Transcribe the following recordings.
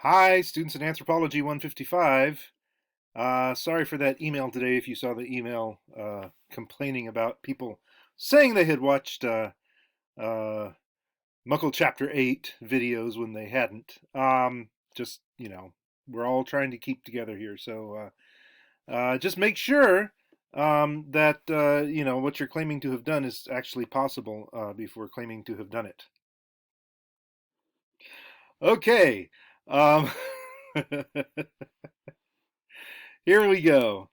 Hi, students in Anthropology 155. Sorry for that email today if you saw the email complaining about people saying they had watched uh, Muckle Chapter 8 videos when they hadn't. We're all trying to keep together here. So just make sure that, what you're claiming to have done is actually possible before claiming to have done it. Okay. Um, Here we go.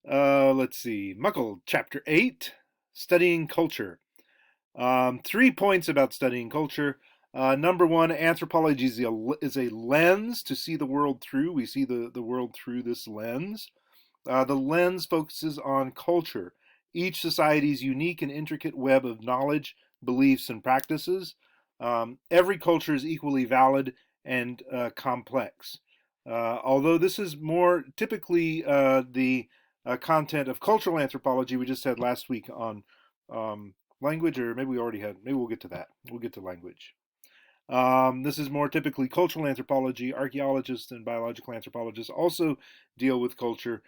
Let's see. Muckle, Chapter 8, Studying Culture. 3 points about studying culture. Number one, anthropology is a lens to see the world through. We see the world through this lens. The lens focuses on culture, each society's unique and intricate web of knowledge, beliefs, and practices. Every culture is equally valid and complex. Although this is more typically the content of cultural anthropology we just had last week on language, or maybe we already had, maybe we'll get to that. We'll get to language. This is more typically cultural anthropology. Archaeologists and biological anthropologists also deal with culture.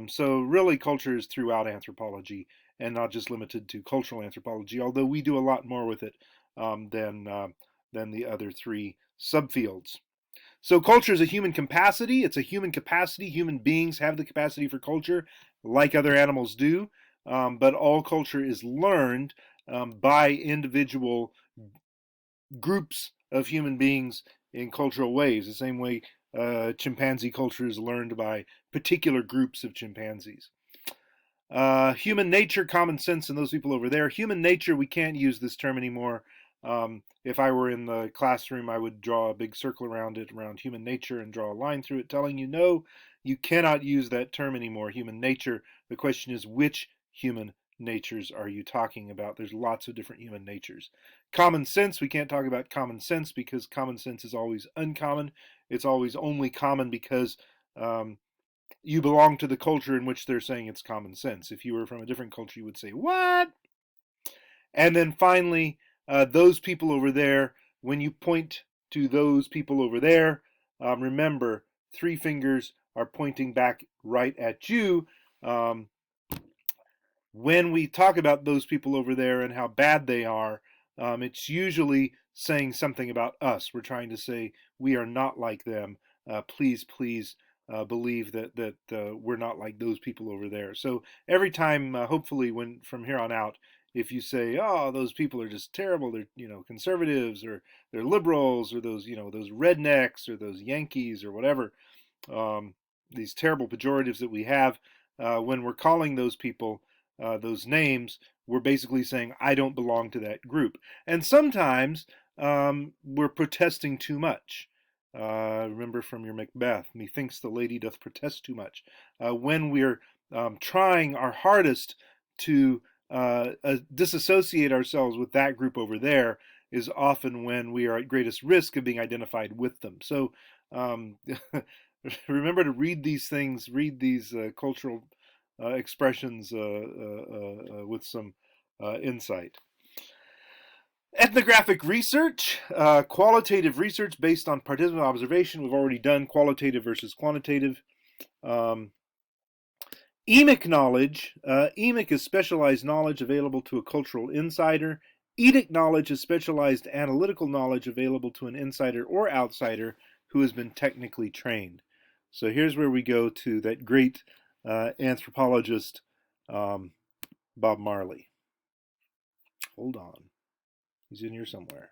So really culture is throughout anthropology and not just limited to cultural anthropology, although we do a lot more with it than the other three subfields. So culture is a human capacity. It's a human capacity. Human beings have the capacity for culture like other animals do. But all culture is learned by individual groups of human beings in cultural ways, the same way chimpanzee culture is learned by particular groups of chimpanzees. Human nature, common sense, and those people over there. Human nature, we can't use this term anymore. If I were in the classroom, I would draw a big circle around it, around human nature, and draw a line through it, telling you, no, you cannot use that term anymore, human nature. The question is, which human natures are you talking about? There's lots of different human natures. Common sense, we can't talk about common sense because common sense is always uncommon. It's always only common because you belong to the culture in which they're saying it's common sense. If you were from a different culture, you would say, what? And then finally, those people over there, when you point to those people over there, remember, three fingers are pointing back right at you. Um, when we talk about those people over there and how bad they are, it's usually saying something about us. We're trying to say we are not like them. Please, please believe that we're not like those people over there. So every time, hopefully, when from here on out, if you say, "Oh, those people are just terrible," they're conservatives or they're liberals or those rednecks or those Yankees or whatever, um, these terrible pejoratives that we have when we're calling those people those names, we're basically saying, I don't belong to that group. And sometimes we're protesting too much. Remember from your Macbeth, methinks the lady doth protest too much. When we're trying our hardest to disassociate ourselves with that group over there is often when we are at greatest risk of being identified with them. So remember to read these things, read these cultural expressions with some insight. Ethnographic research, qualitative research based on participant observation. We've already done qualitative versus quantitative. Emic knowledge. Emic is specialized knowledge available to a cultural insider. Edic knowledge is specialized analytical knowledge available to an insider or outsider who has been technically trained. So here's where we go to that great anthropologist, Bob Marley. Hold on. He's in here somewhere.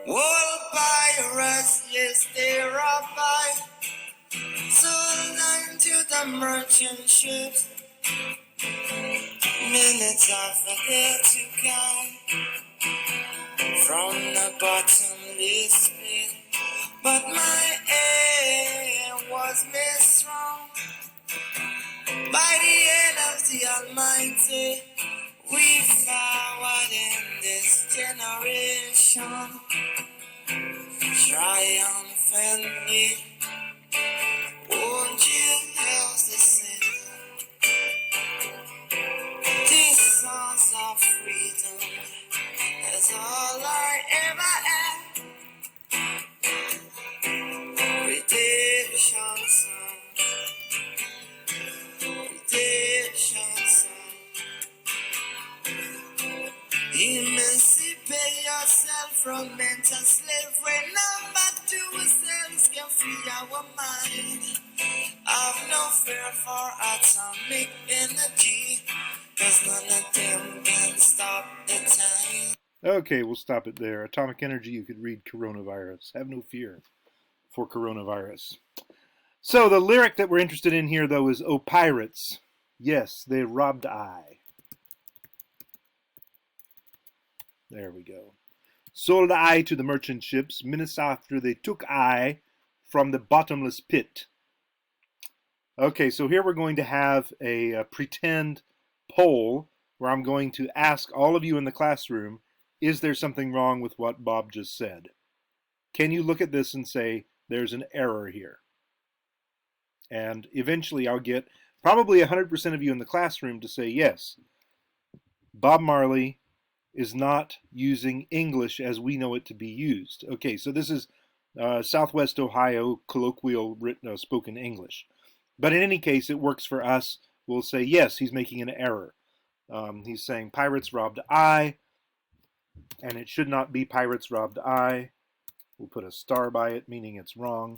Wall by a restless terrified, sold to the merchant ships. Minutes I forget to count from the bottomless pit, but my aim was misstrung. By the hand of the Almighty, we forward redemption triumphantly. Won't you help the sin? These songs of freedom is all I ever had. Redemption song, redemption song. Emancipate yourself from mental slavery. Now back to ourselves can free our mind. I've no fear for atomic energy, 'cause none of them can stop the time. Okay, we'll stop it there. Atomic energy, you could read coronavirus. Have no fear for coronavirus. So the lyric that we're interested in here, though, is "O pirates, yes, they robbed I." There we go. "Sold I to the merchant ships, minutes after they took I from the bottomless pit." Okay, so here we're going to have a pretend poll where I'm going to ask all of you in the classroom, is there something wrong with what Bob just said? Can you look at this and say, there's an error here? And eventually I'll get probably 100% of you in the classroom to say, yes, Bob Marley is not using English as we know it to be used. Okay, so this is Southwest Ohio colloquial written, spoken English. But in any case, it works for us. We'll say, yes, he's making an error. He's saying pirates robbed I, and it should not be pirates robbed I. We'll put a star by it, meaning it's wrong.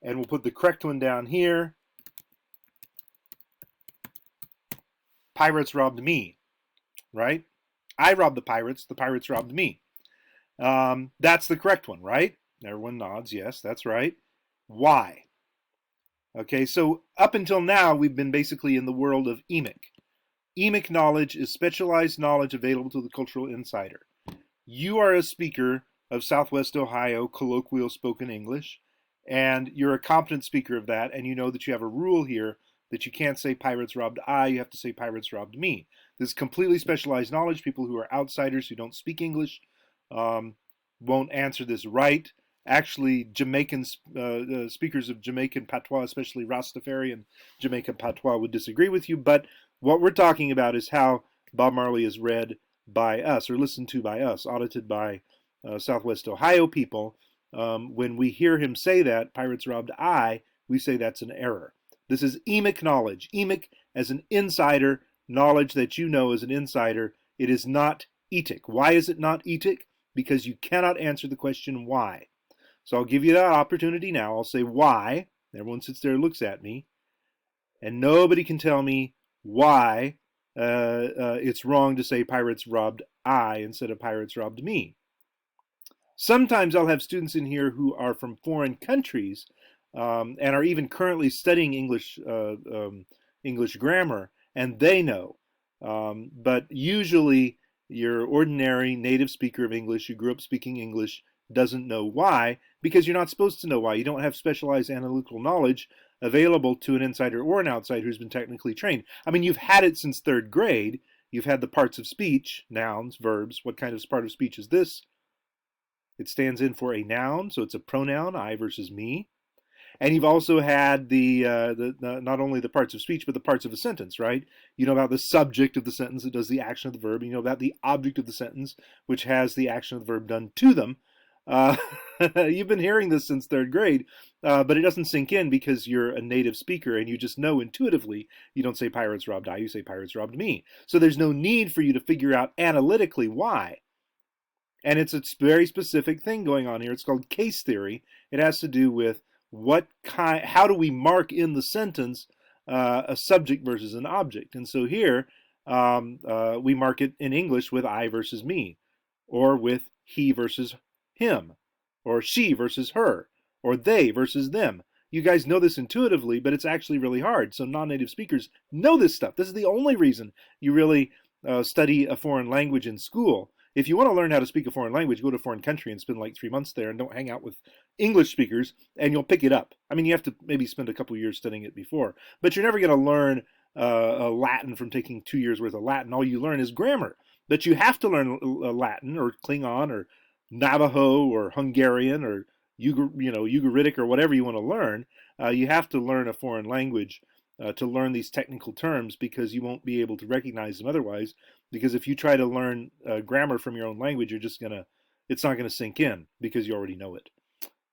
And we'll put the correct one down here. Pirates robbed me, right? I robbed the pirates robbed me. That's the correct one, right? Everyone nods, yes, that's right. Why? Okay, so up until now, we've been basically in the world of emic. Emic knowledge is specialized knowledge available to the cultural insider. You are a speaker of Southwest Ohio colloquial spoken English, and you're a competent speaker of that, and you know that you have a rule here that you can't say pirates robbed I, you have to say pirates robbed me. This is completely specialized knowledge. People who are outsiders who don't speak English won't answer this right. Actually, Jamaican speakers of Jamaican patois, especially Rastafarian Jamaican patois, would disagree with you. But what we're talking about is how Bob Marley is read by us, or listened to by us, audited by Southwest Ohio people. When we hear him say that, pirates robbed I, we say that's an error. This is emic knowledge. Emic as an insider, knowledge that you know as an insider. It is not etic. Why is it not etic? Because you cannot answer the question why. So I'll give you that opportunity now. I'll say why. Everyone sits there and looks at me. And nobody can tell me why it's wrong to say pirates robbed I instead of pirates robbed me. Sometimes I'll have students in here who are from foreign countries and are even currently studying English grammar, and they know. But usually your ordinary native speaker of English who grew up speaking English doesn't know why, because you're not supposed to know why. You don't have specialized analytical knowledge available to an insider or an outsider who's been technically trained. I mean, you've had it since third grade. You've had the parts of speech, nouns, verbs. What kind of part of speech is this? It stands in for a noun, so it's a pronoun, I versus me. And you've also had the not only the parts of speech, but the parts of a sentence, right? You know about the subject of the sentence that does the action of the verb. You know about the object of the sentence, which has the action of the verb done to them. You've been hearing this since third grade, but it doesn't sink in because you're a native speaker and you just know intuitively. You don't say pirates robbed I, you say pirates robbed me. So there's no need for you to figure out analytically why. And it's a very specific thing going on here. It's called case theory. It has to do with how do we mark in the sentence a subject versus an object. And so here we mark it in English with I versus me, or with he versus him, or she versus her, or they versus them. You guys know this intuitively, but it's actually really hard. So non-native speakers know this stuff. This is the only reason you really study a foreign language in school. If you want to learn how to speak a foreign language, go to a foreign country and spend like 3 months there and don't hang out with English speakers, and you'll pick it up. I mean, you have to maybe spend a couple years studying it before, but you're never going to learn Latin from taking 2 years worth of Latin. All you learn is grammar. But you have to learn Latin or Klingon or Navajo or Hungarian or Ugaritic or whatever you want to learn. You have to learn a foreign language to learn these technical terms, because you won't be able to recognize them otherwise. Because if you try to learn grammar from your own language, it's not gonna sink in because you already know it.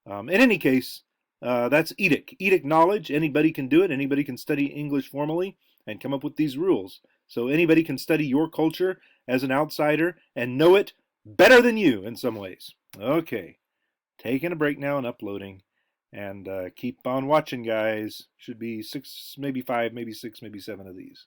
In any case, that's Edic. Edic knowledge. Anybody can do it. Anybody can study English formally and come up with these rules. So anybody can study your culture as an outsider and know it better than you in some ways. Okay, taking a break now and uploading. And keep on watching, guys. Should be 6, maybe 5, maybe 6, maybe 7 of these.